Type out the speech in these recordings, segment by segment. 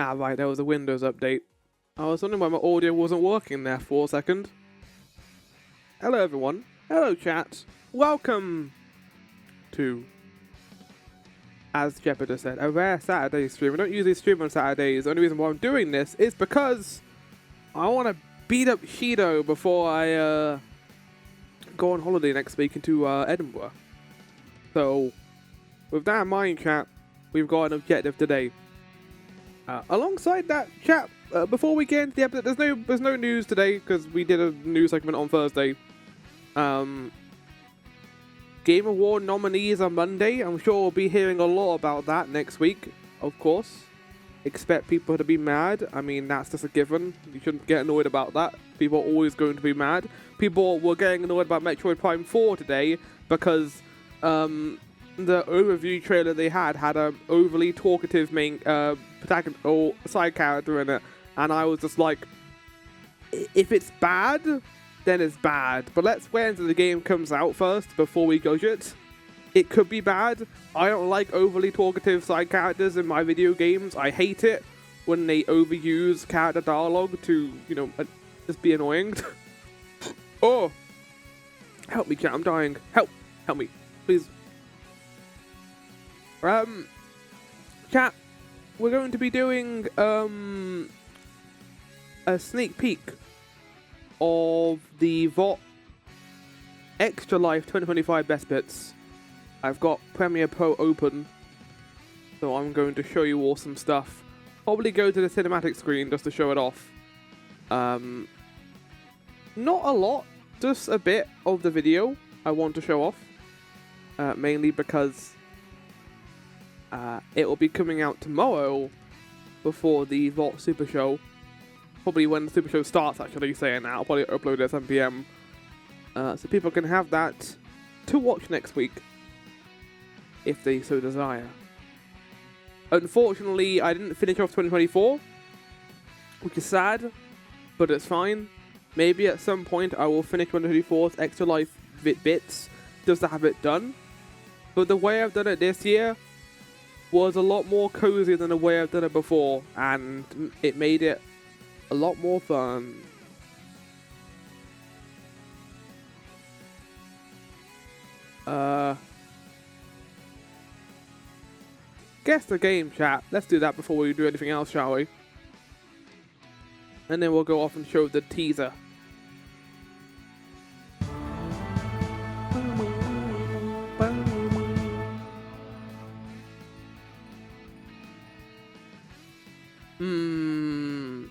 Ah, right, there was a Windows update. I was wondering why my audio wasn't working there for a second. Hello, everyone. Hello, chat. Welcome to, as Shepard has said, a rare Saturday stream. I don't usually stream on Saturdays. The only reason why I'm doing this is because I want to beat up Shido before I go on holiday next week into Edinburgh. So, with that in mind, chat, we've got an objective today. Alongside that, chat, before we get into the episode, there's no news today because we did a news segment on Thursday. Game Award nominees are Monday. I'm sure we'll be hearing a lot about that next week, of course. Expect people to be mad. I mean, that's just a given. You shouldn't get annoyed about that. People are always going to be mad. People were getting annoyed about Metroid Prime 4 today because the overview trailer they had a overly talkative main protagonist or side character in it, and I was just like, if it's bad, then it's bad. But let's wait until the game comes out first before we judge it. It could be bad. I don't like overly talkative side characters in my video games. I hate it when they overuse character dialogue to, just be annoying. Oh, help me, chat! I'm dying. Help me, please. Chat, we're going to be doing a sneak peek of the VOT Extra Life 2025 Best Bits. I've got Premiere Pro open, so I'm going to show you all some stuff. Probably go to the cinematic screen just to show it off. Not a lot, just a bit of the video I want to show off. Mainly because it will be coming out tomorrow before the VOT Super Show. Probably when the Super Show starts, actually, saying that. I'll probably upload it at 7 PM. So people can have that to watch next week, if they so desire. Unfortunately, I didn't finish off 2024, which is sad, but it's fine. Maybe at some point I will finish 2024's Extra Life bits, just to have it done. But the way I've done it this year was a lot more cozy than the way I've done it before, and it made it a lot more fun. Guess the game, chat. Let's do that before we do anything else, shall we? And then we'll go off and show the teaser.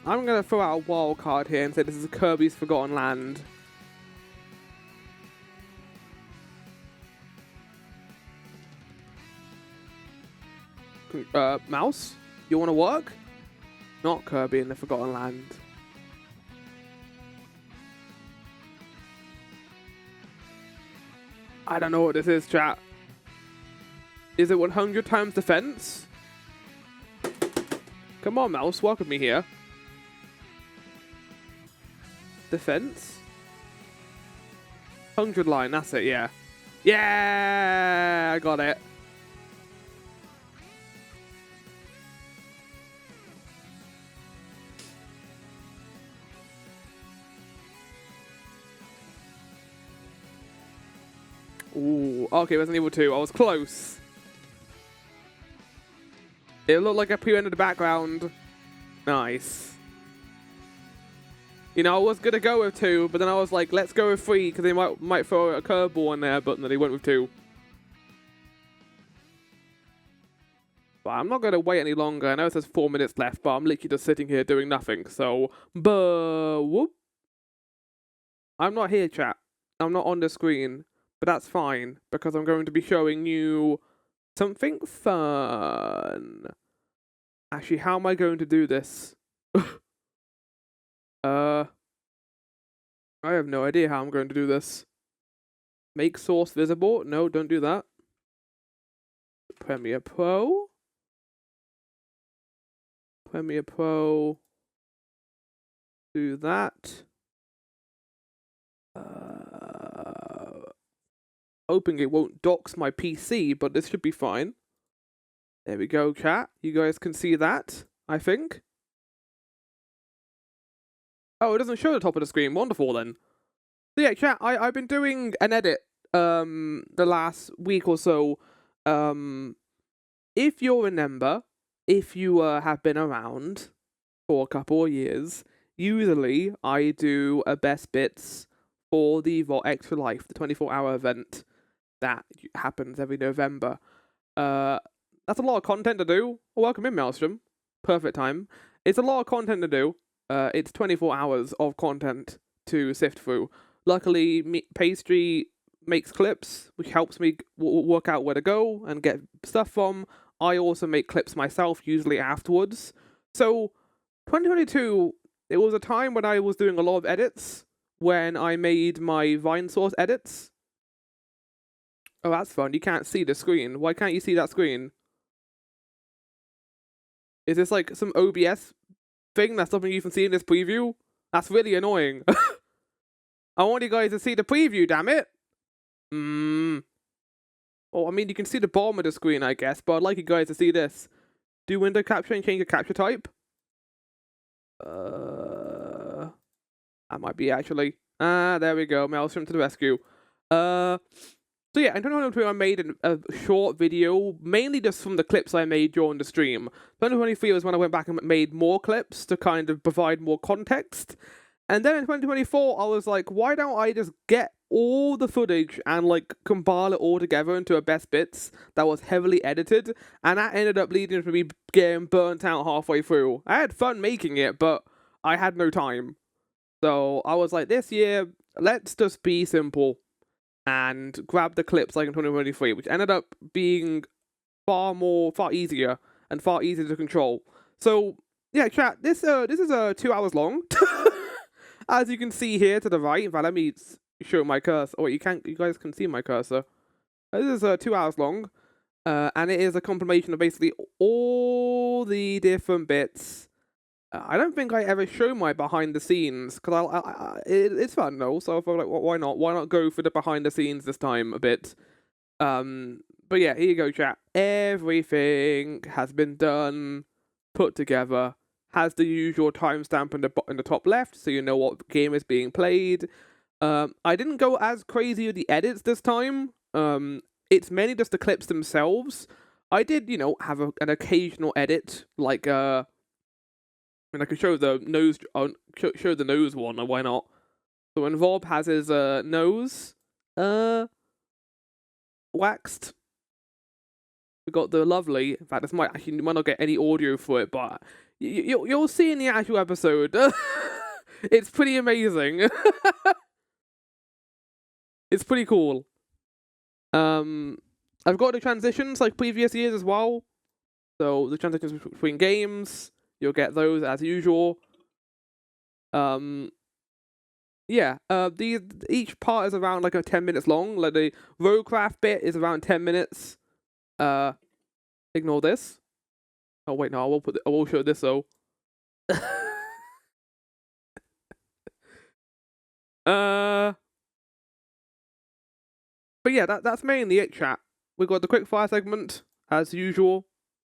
I'm gonna throw out a wild card here and say this is Kirby's Forgotten Land. Mouse? You wanna work? Not Kirby in the Forgotten Land. I don't know what this is, chat. Is it 100 times defense? Come on, Mouse, work with me here. Defense? 100 line, that's it, yeah. Yeah, I got it. Ooh, okay, Resident Evil 2, I was close. It looked like I pre-rendered the background. Nice. I was gonna go with 2, but then I was like, let's go with 3, because they might throw a curveball in there, but no, they went with 2. But I'm not gonna wait any longer. I know it says 4 minutes left, but I'm literally just sitting here doing nothing, so... whoop. I'm not here, chat. I'm not on the screen, but that's fine, because I'm going to be showing you something fun. Actually, how am I going to do this? I have no idea how I'm going to do this. Make source visible? No, don't do that. Premiere Pro. Premiere Pro. Do that. Hoping it won't dox my PC, but this should be fine. There we go, chat. You guys can see that. I think. Oh, it doesn't show the top of the screen. Wonderful then. So yeah, chat, I've been doing an edit the last week or so. If you remember, if you have been around for a couple of years, usually I do a best bits for the Vault Extra Life, the 24-hour event that happens every November. That's a lot of content to do. Welcome in, Maelstrom. Perfect time. It's a lot of content to do. It's 24 hours of content to sift through. Luckily, Pastry makes clips, which helps me work out where to go and get stuff from. I also make clips myself, usually afterwards. So, 2022, it was a time when I was doing a lot of edits, when I made my Vine source edits. Oh, that's fun. You can't see the screen. Why can't you see that screen? Is this like some OBS thing that's stopping you from seeing this preview? That's really annoying. I want you guys to see the preview, damn it! Oh, I mean, you can see the bottom of the screen, I guess, but I'd like you guys to see this. Do window capture and change the capture type? That might be actually. There we go. Maelstrom to the rescue. So yeah, in 2022 I made a short video, mainly just from the clips I made during the stream. 2023 was when I went back and made more clips to kind of provide more context. And then in 2024, I was like, why don't I just get all the footage and like compile it all together into a best bits that was heavily edited, and that ended up leading to me getting burnt out halfway through. I had fun making it, but I had no time. So I was like, this year, let's just be simple and grab the clips like in 2023, which ended up being far easier and far easier to control. So yeah, chat, this is 2 hours long. As you can see here to the right. In fact, let me show my cursor. Oh, you guys can see my cursor. This is 2 hours long, and it is a compilation of basically all the different bits. I don't think I ever show my behind the scenes because it's fun though. So I thought like, why not? Why not go for the behind the scenes this time a bit? But yeah, here you go, chat. Everything has been done, put together. Has the usual timestamp in the top left, so you know what game is being played. I didn't go as crazy with the edits this time. It's mainly just the clips themselves. I did, have an occasional edit, like I can show the nose, show the nose one. Why not? So when Vob has his nose, waxed. We got the lovely. In fact, this might not get any audio for it, but you'll see in the actual episode. It's pretty amazing. It's pretty cool. I've got the transitions like previous years as well. So the transitions between games, you'll get those as usual. Yeah. Each part is around like 10 minutes long. Like the roadcraft bit is around 10 minutes. Ignore this. Oh wait, no, I will show this though. But yeah, that's mainly it, chat. We got the quickfire segment as usual.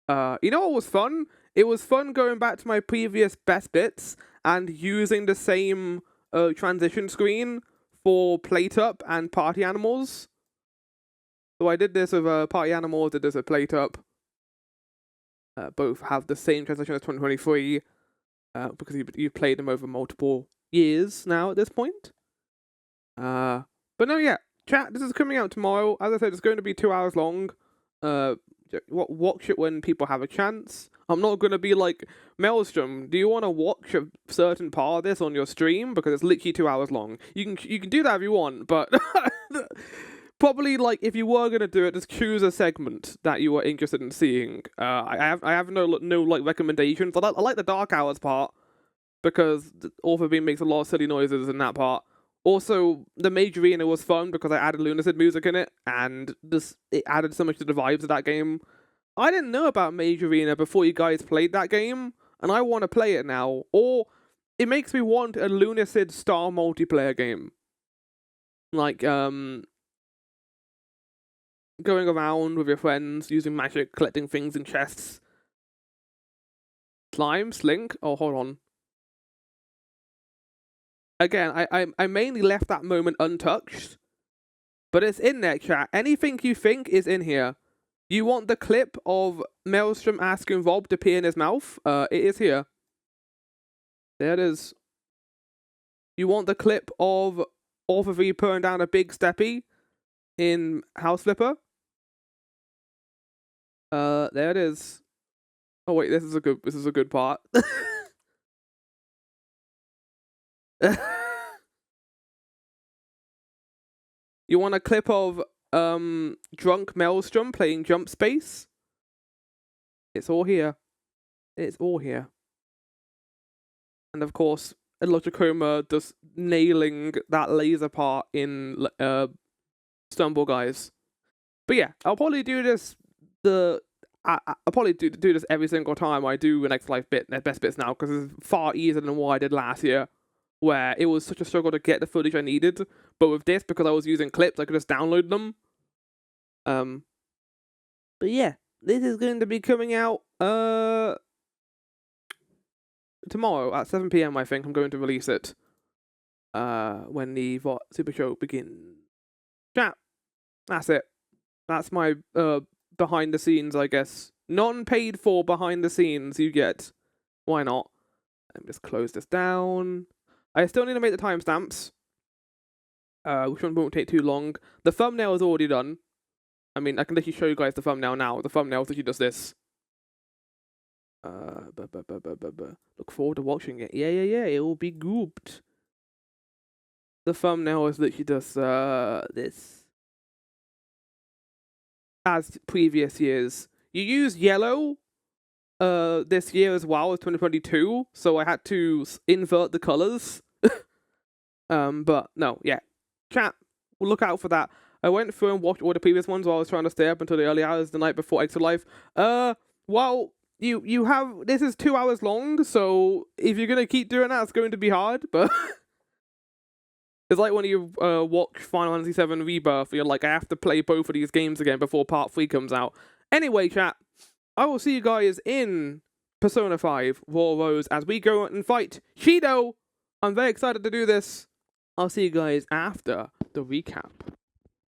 You know what was fun? It was fun going back to my previous best bits and using the same transition screen for Plate Up and Party Animals. So I did this with Party Animals, did this with Plate Up. Both have the same transition as 2023 because you've played them over multiple years now at this point. But no, yeah, chat, this is coming out tomorrow. As I said, it's going to be 2 hours long. Watch it when people have a chance. I'm not going to be like, Maelstrom, do you want to watch a certain part of this on your stream? Because it's literally 2 hours long. You can do that if you want, but probably like if you were going to do it, just choose a segment that you were interested in seeing. I have no like recommendations. I like the Dark Hours part because Author Beam makes a lot of silly noises in that part. Also, the Major Arena was fun because I added Lunacid music in it, and it added so much to the vibes of that game. I didn't know about Major Arena before you guys played that game, and I want to play it now. Or, it makes me want a Lunacid style multiplayer game. Like, going around with your friends, using magic, collecting things in chests. Slime, Slink. Oh, hold on. Again, I mainly left that moment untouched, but it's in there, chat. Anything you think is in here. You want the clip of Maelstrom asking Rob to pee in his mouth? It is here. There it is. You want the clip of Author V putting down a big steppy in House Flipper? There it is. Oh wait, this is a good part. You want a clip of drunk Maelstrom playing Jump Space? It's all here. It's all here. And of course, Logicoma just nailing that laser part in Stumble Guys. But yeah, I'll probably do this. I'll probably do this every single time I do an Next Life best bits now, because it's far easier than what I did last year, where it was such a struggle to get the footage I needed. But with this, because I was using clips, I could just download them. But yeah, this is going to be coming out tomorrow at 7 PM. I think I'm going to release it when the Super Show begins. Chat. That's it. That's my behind the scenes, I guess. Non-paid for behind the scenes you get. Why not? Let me just close this down. I still need to make the timestamps, which one won't take too long. The thumbnail is already done. I mean, I can literally show you guys the thumbnail now. The thumbnail is literally just this. Look forward to watching it. Yeah. It will be grouped. The thumbnail is literally just this. As previous years, you use yellow. This year as well as 2022, so I had to invert the colors. But no, yeah. Chat, we'll look out for that. I went through and watched all the previous ones while I was trying to stay up until the early hours the night before Extra Life. Well, you have, this is 2 hours long, so if you're gonna keep doing that, it's going to be hard, but it's like when you watch Final Fantasy VII Rebirth, you're like, I have to play both of these games again before Part 3 comes out. Anyway, chat, I will see you guys in Persona 5 Raw Rose as we go and fight Shido. I'm very excited to do this. I'll see you guys after the recap.